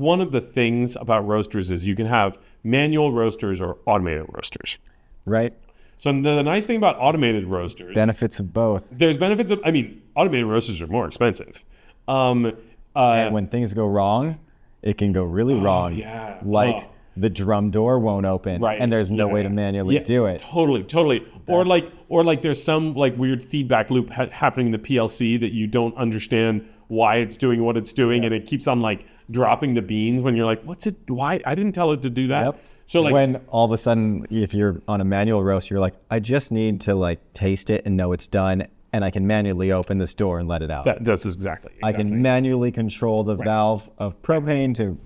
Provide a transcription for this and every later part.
one of the things about roasters is you can have manual roasters or automated roasters. Right. So the nice thing about automated roasters, Benefits of both. there's benefits of, I mean, automated roasters are more expensive. And when things go wrong, it can go really wrong. yeah. Like the drum door won't open, Right. and there's no Yeah. way to manually do it. Totally. Or like there's some like weird feedback loop happening in the PLC that you don't understand why it's doing what it's doing, and it keeps on like dropping the beans when you're like, what's it? Why? I didn't tell it to do that. Yep. So like when all of a sudden, if you're on a manual roast, you're like, I just need to like taste it and know it's done, and I can manually open this door and let it out. that's exactly. I can manually control the valve of propane to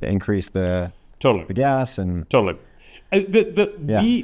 increase the gas and Totally.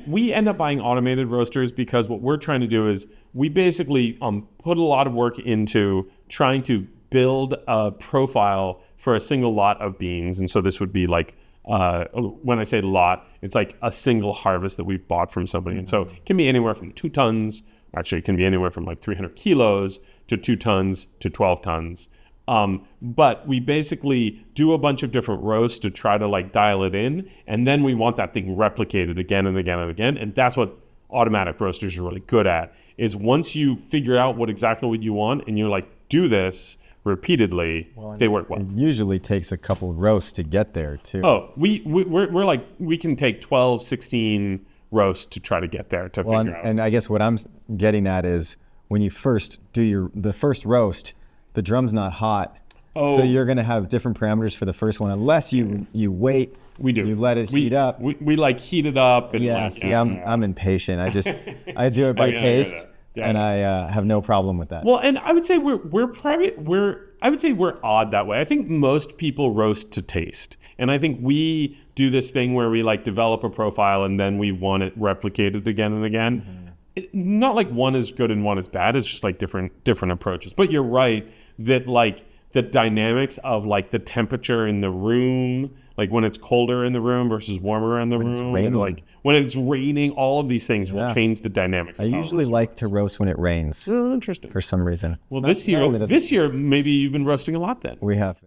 We end up buying automated roasters because what we're trying to do is we basically put a lot of work into trying to build a profile for a single lot of beans. And so this would be like, when I say lot, it's like a single harvest that we've bought from somebody. And so it can be anywhere from 2 tons, actually it can be anywhere from like 300 kilos to 2 tons to 12 tons. But we basically do a bunch of different roasts to try to like dial it in. And then we want that thing replicated again and again and again. And that's what automatic roasters are really good at, is once you figure out exactly what you want and you're like, do this repeatedly, they work well. It usually takes a couple roasts to get there too. Oh, we're like, we can take 12, 16 roasts to try to get there to figure out. And I guess what I'm getting at is when you first do the first roast, the drum's not hot. So you're going to have different parameters for the first one, unless you wait. We do. You let it heat up. We like heat it up. And I'm impatient. I do it by taste, and I have no problem with that. Well, and I would say I would say we're odd that way. I think most people roast to taste, and I think we do this thing where we like develop a profile and then we want it replicated again and again. Not like one is good and one is bad. It's just like different approaches. But you're right that like the dynamics of like the temperature in the room, like when it's colder in the room versus warmer in the room, and like when it's raining, all of these things will change the dynamics. I usually like to roast when it rains. Oh, interesting. For some reason. Well, this year maybe you've been roasting a lot then. We have.